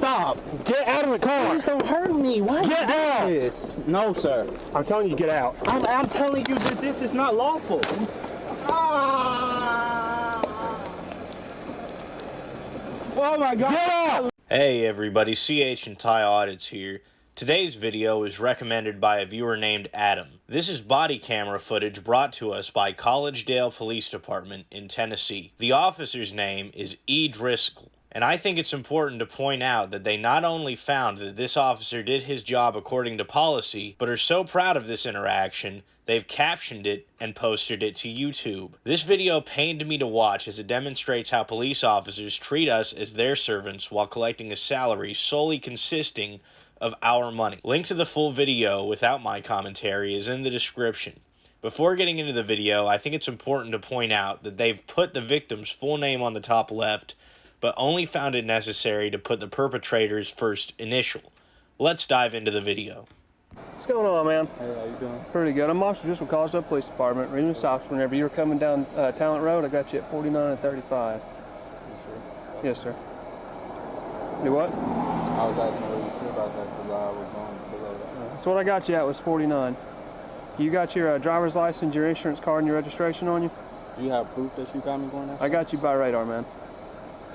stop. Get out of the car. Please don't hurt me. Why get you out. doing this? No, sir. I'm telling you, get out. I'm telling you that this is not lawful. Oh my God. Get out. Hey everybody, CHandTYaudits here. Today's video is recommended by a viewer named Adam. This is body camera footage brought to us by Collegedale Police Department in Tennessee. The officer's name is Driskill, and I think it's important to point out that they not only found that this officer did his job according to policy, but are so proud of this interaction, they've captioned it and posted it to YouTube. This video pained me to watch as it demonstrates how police officers treat us as their servants while collecting a salary solely consisting of our money. Link to the full video without my commentary is in the description. Before getting into the video, I think it's important to point out that they've put the victim's full name on the top left, but only found it necessary to put the perpetrator's first initial. Let's dive into the video. What's going on, man? Hey, how you doing? Pretty good. I'm Officer Driskill, Collegedale Police Department. Reading the stops whenever you were coming down Talent Road. I got you at 49 and 35. You sure? Yes, sir. Do what? I was asking, were you sure about that because I was going below that. That's what I got you at, was 49. You got your driver's license, your insurance card, and your registration on you? Do you have proof that you got me going there? I got you by radar, man.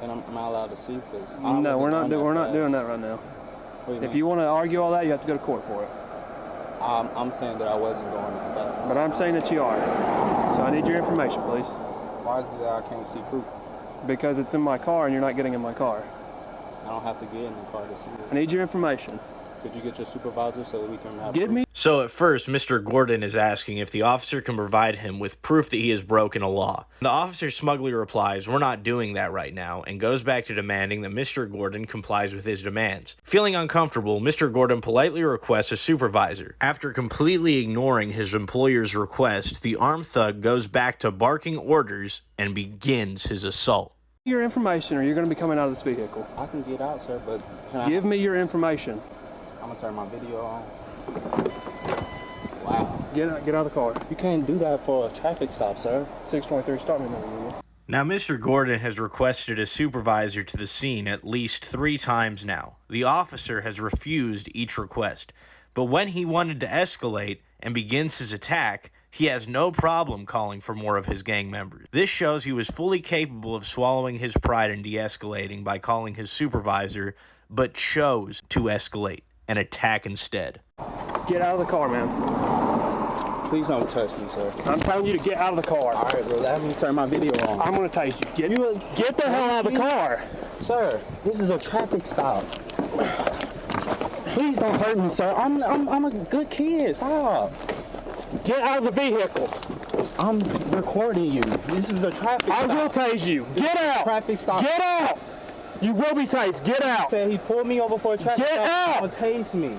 And am I allowed to see? Because No, we're not doing that right now. If you want to argue all that, you have to go to court for it. I'm saying that I wasn't going that fast. But I'm saying that you are. So I need your information, please. Why is it that I can't see proof? Because it's in my car and you're not getting in my car. I don't have to get in the car to see it. I need your information. Could you get your supervisor so that we can have Give me. So at first, Mr. Gordon is asking if the officer can provide him with proof that he has broken a law. The officer smugly replies, "We're not doing that right now," and goes back to demanding that Mr. Gordon complies with his demands. Feeling uncomfortable, Mr. Gordon politely requests a supervisor. After completely ignoring his employer's request, the armed thug goes back to barking orders and begins his assault. Your information or you're going to be coming out of this vehicle. I can get out, sir, but Give me your information. I'm gonna turn my video on. Wow. Get out of the car. You can't do that for a traffic stop, sir. 623, start me number. Now, Mr. Gordon has requested a supervisor to the scene at least 3 times now. The officer has refused each request, but when he wanted to escalate and begins his attack, he has no problem calling for more of his gang members. This shows he was fully capable of swallowing his pride and de-escalating by calling his supervisor, but chose to escalate and attack instead. Get out of the car, man. Please don't touch me, sir. I'm telling you to get out of the car. All right, bro. Let me turn my video on. I'm going to tase you. Get the hell out of the car. Sir, this is a traffic stop. Please don't hurt me, sir. I'm a good kid. Stop. Get out of the vehicle. I'm recording you. This is a traffic stop. I will tase you. Get out. Traffic stop. Get out. You will be tased. Get out. He said he pulled me over for a traffic Get stop. out. And tase me.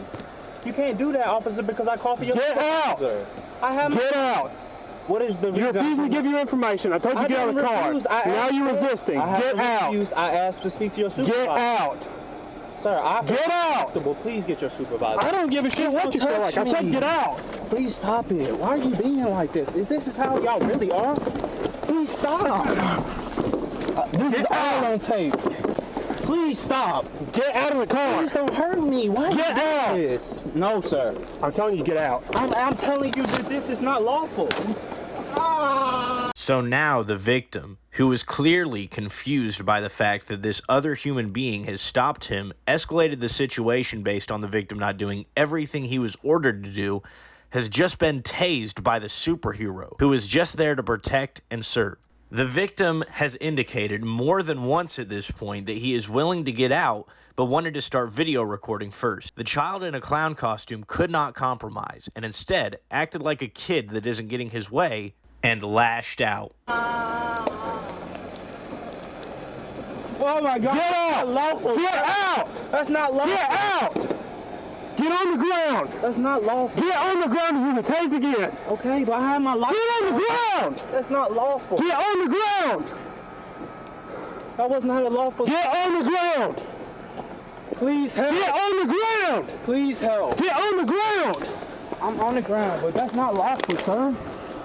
You can't do that, officer, because I called for your Get supervisor. I have. Get out. What is the You reason? refuse to give your information. I told you to get out of the car. Now you're resisting. Get out. I asked to speak to your supervisor. Get out. Sir, Get out. Please get your supervisor. I don't give a shit what you feel like. I said get out. Please stop it. Why are you being like this? This is how y'all really are? Please stop. This is all on tape. Please stop. Get out of the car. Please don't hurt me. Why Get are you out. doing this? No, sir. I'm telling you, get out. I'm telling you that this is not lawful. So now the victim, who is clearly confused by the fact that this other human being has stopped him, escalated the situation based on the victim not doing everything he was ordered to do, has just been tased by the superhero, who is just there to protect and serve. The victim has indicated more than once at this point that he is willing to get out, but wanted to start video recording first. The child in a clown costume could not compromise, and instead acted like a kid that isn't getting his way, and lashed out. Oh my God. Get out. That's not lawful. Get out. That's not lawful. Get out. Get on the ground. That's not lawful. Get on the ground and you're tased again. Okay, but I have my life. Get on the ground. That's not lawful. Get on the ground. That was not a lawful. Get on the ground. Please help. Get on the ground. Please help. Get on the ground. I'm on the ground, but that's not lawful, sir.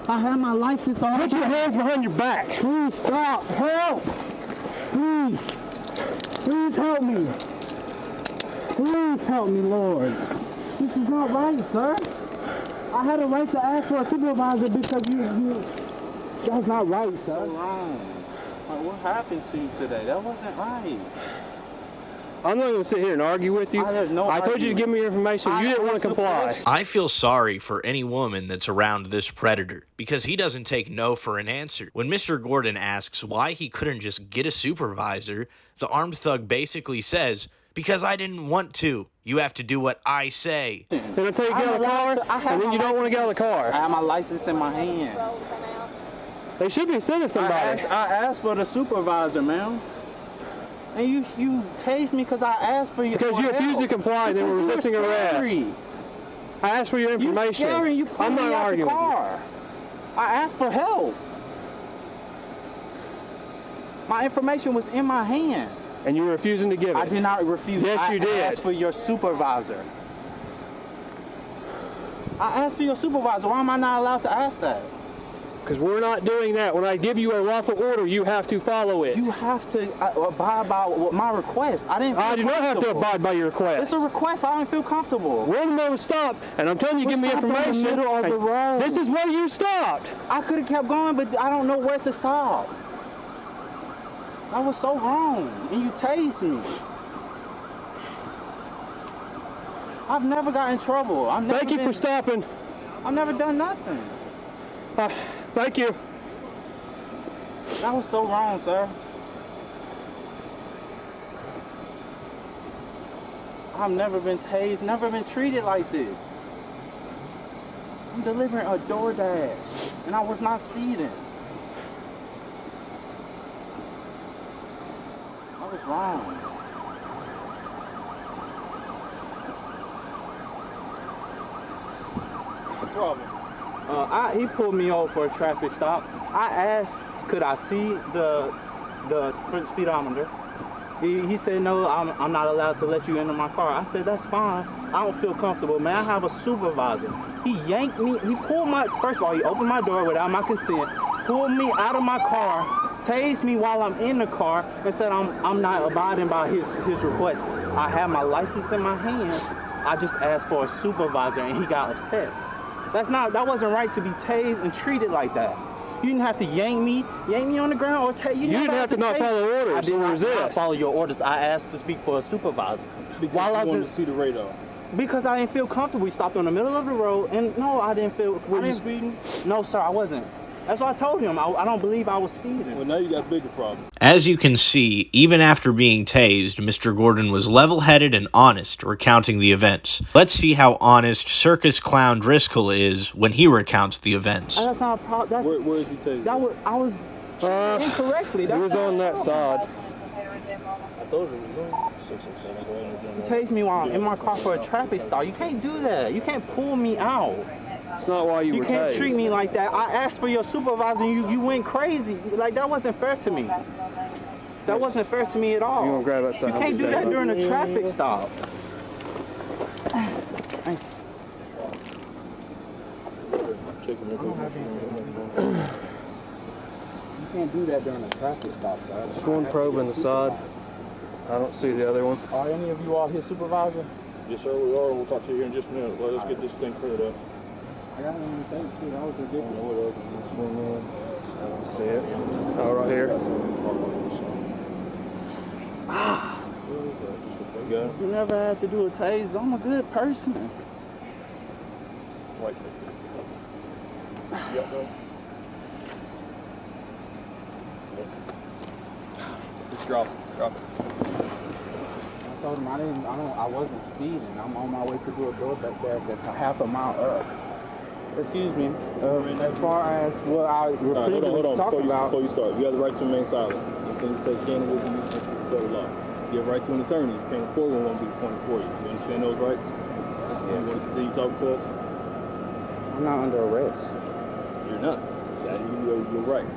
I have my license on. Put your hands behind your back. Please stop. Help. Please. Please help me. Please help me, Lord. This is not right, sir. I had a right to ask for a supervisor because that's not right, sir. So wrong. Like, what happened to you today? That wasn't right. I'm not going to sit here and argue with you. I told you to give me your information. You didn't want to comply. I feel sorry for any woman that's around this predator because he doesn't take no for an answer. When Mr. Gordon asks why he couldn't just get a supervisor, the armed thug basically says, because I didn't want to. You have to do what I say. Then I tell you to get out of the car, and then you don't want to get out of the car. I have my license in my hand. They should be sending somebody. I asked for the supervisor, man. And you tased me because I asked for you. Because you refused to comply and they were resisting arrest. I asked for your information. I'm not arguing with you. I asked for help. My information was in my hand. And you were refusing to give it. I did not refuse. Yes, you did. I asked for your supervisor. I asked for your supervisor. Why am I not allowed to ask that? Because we're not doing that. When I give you a lawful order, you have to follow it. You have to abide by my request. I do not have to abide by your request. It's a request. I don't feel comfortable. We're in the middle of a stop, and I'm telling you, give me information. In the middle of the road. This is where you stopped. I could have kept going, but I don't know where to stop. That was so wrong, and you tased me. I've never got in trouble. Thank you for stopping. I've never done nothing. Thank you. That was so wrong, sir. I've never been tased, never been treated like this. I'm delivering a DoorDash, and I was not speeding. I was wrong. No problem. He pulled me over for a traffic stop. I asked, could I see the speedometer? He said, no, I'm not allowed to let you into my car. I said, that's fine. I don't feel comfortable, man. I have a supervisor. He yanked me. He pulled first of all, he opened my door without my consent, pulled me out of my car, tased me while I'm in the car, and said I'm not abiding by his request. I have my license in my hand. I just asked for a supervisor, and he got upset. That wasn't right to be tased and treated like that. You didn't have to yank me on the ground or tase. You didn't have to not follow orders. I did not follow your orders. I asked to speak for a supervisor. Because you wanted to see the radar. Because I didn't feel comfortable. We stopped in the middle of the road, and no, I didn't feel. Were you speeding? No, sir, I wasn't. That's what I told him. I don't believe I was speeding. Well, now you got bigger problems. As you can see, even after being tased, Mr. Gordon was level-headed and honest recounting the events. Let's see how honest circus clown Driskill is when he recounts the events. That's not a problem. Where is he tased? I was incorrectly. It was on that side. I told you it was on 607. You tased me while I'm in my car for a traffic stop. You can't do that. You can't pull me out. It's not why you were tased. You can't treat me like that. I asked for your supervisor and you went crazy. Like, that wasn't fair to me. That wasn't fair to me at all. You want to grab that side? You can't do that during a traffic stop. You can't do that during a traffic stop, sir. Just one probe in the side. I don't see the other one. Are any of you all his supervisor? Yes, sir, we are. We'll talk to you here in just a minute. Let's get this thing cleared up. I got one to take too. That was ridiculous. I don't see it. Oh, right here. You never had to do a tase. I'm a good person. White you got that? Just drop it. I told him I wasn't speeding. I'm on my way to do a DoorDash that's a half a mile up. Excuse me. As far as what I repeatedly talking about. Before you start, you have the right to remain silent. Anything you say standing with you is for the law. You have the right to an attorney. You can't afford one won't be appointed for you. You understand those rights? You want to continue talking to us? I'm not under arrest. You're not. That is your rights.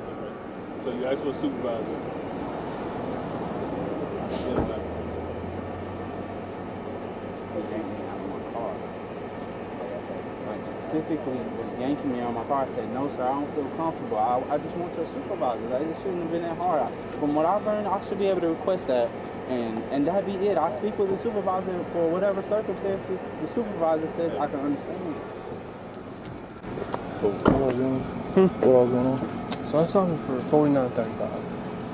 So you ask for a supervisor. You don't have to. They yanked me out of my car. specifically was yanking me on my car. I said, no, sir, I don't feel comfortable. I just want your supervisor. Like, it shouldn't have been that hard. From what I've learned, I should be able to request that, and that be it. I speak with the supervisor for whatever circumstances the supervisor says I can understand. So what was going on? So I saw him for $49.35.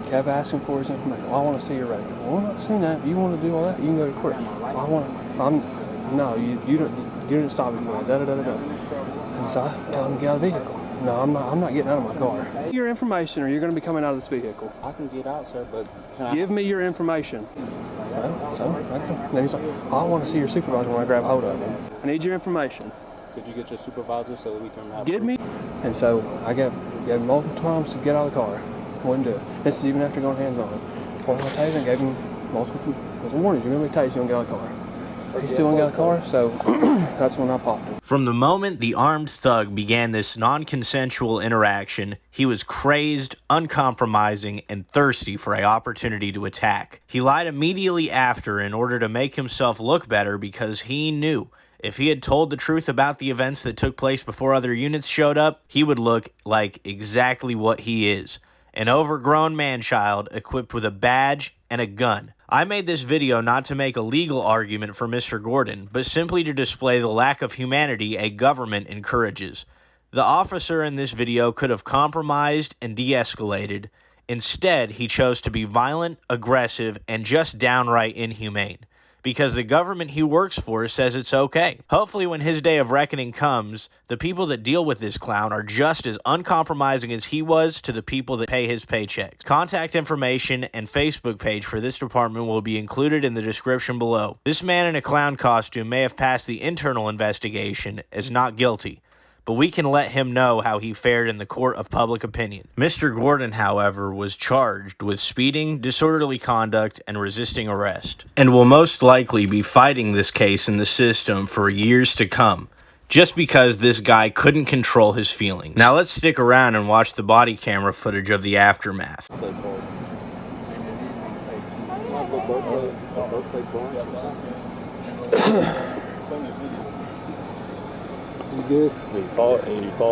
Kept asking for his information. Well, I want to see your record. Well, I'm not seeing that. If you want to do all that, you can go to court. No, you didn't stop me for that. And so I tell him to get out of the vehicle. No, I'm not getting out of my car. Your information, or you're going to be coming out of this vehicle. I can get out, sir, but give me your information. Well, so okay. Then he's like, I want to see your supervisor when I grab hold of him. I need your information. Could you get your supervisor so that we can have Give me. And so I gave him multiple times to get out of the car. Wouldn't do it. This is even after going hands on him. Pulled my taser and gave him multiple warnings. You're going to be tased, you don't get out of the car. He still don't get out of the car, so that's when I popped him. From the moment the armed thug began this non-consensual interaction, he was crazed, uncompromising, and thirsty for an opportunity to attack. He lied immediately after in order to make himself look better because he knew if he had told the truth about the events that took place before other units showed up, he would look like exactly what he is. An overgrown man-child equipped with a badge and a gun. I made this video not to make a legal argument for Mr. Gordon, but simply to display the lack of humanity a government encourages. The officer in this video could have compromised and de-escalated. Instead, he chose to be violent, aggressive, and just downright inhumane. Because the government he works for says it's okay. Hopefully when his day of reckoning comes, the people that deal with this clown are just as uncompromising as he was to the people that pay his paychecks. Contact information and Facebook page for this department will be included in the description below. This man in a clown costume may have passed the internal investigation as not guilty, but we can let him know how he fared in the court of public opinion. Mr. Gordon, however, was charged with speeding, disorderly conduct, and resisting arrest, and will most likely be fighting this case in the system for years to come, just because this guy couldn't control his feelings. Now let's stick around and watch the body camera footage of the aftermath. Good. Did you fall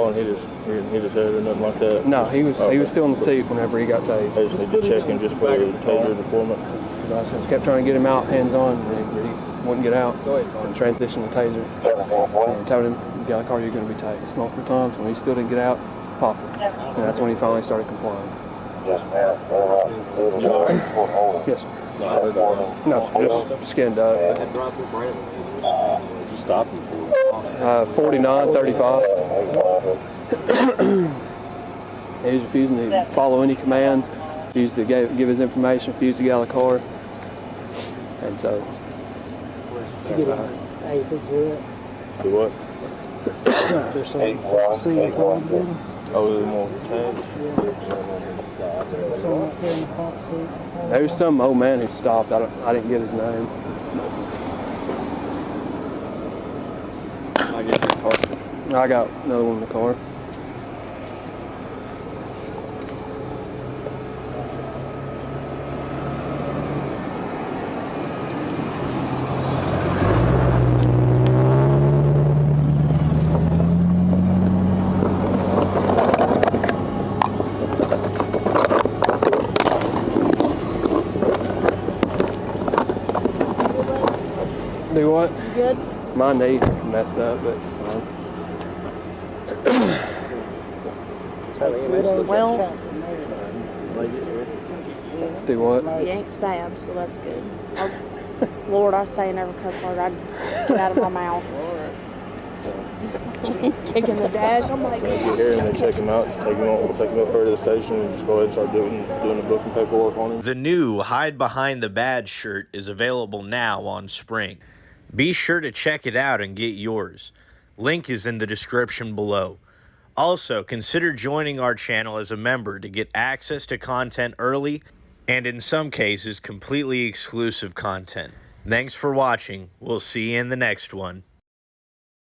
and hit his head or nothing like that? No, he was still in the seat whenever he got tased. They just did you check him just for the taser deployment? I just kept trying to get him out hands on, and he wouldn't get out. And transitioned to taser. And told him, "You got a car, you're going to be tased." Multiple times. When he still didn't get out, popped him. And that's when he finally started complying. Yes, sir. No, just skinned up. You stopped him for 49.35. He was refusing to follow any commands, refused to give his information, refused to get out of the car. And so. Did you get anything through it? Do what? There's some Oh, there's more tags? There was some old man who stopped. I didn't get his name. I get your car. I got another one in the car. Do what? You good? My knee messed up, but it's fine. Well, Do what? you ain't stabbed, so that's good. Lord, I say never cuss word. I get out of my mouth. Kicking the dash. I'm like, When you get here and they check him out, just take him out, we'll take him up here to the station and just go ahead and start doing the booking paperwork on him. The new Hide Behind the Badge shirt is available now on Spring. Be sure to check it out and get yours. Link is in the description below. Also, consider joining our channel as a member to get access to content early and in some cases completely exclusive content. Thanks for watching. We'll see you in the next one.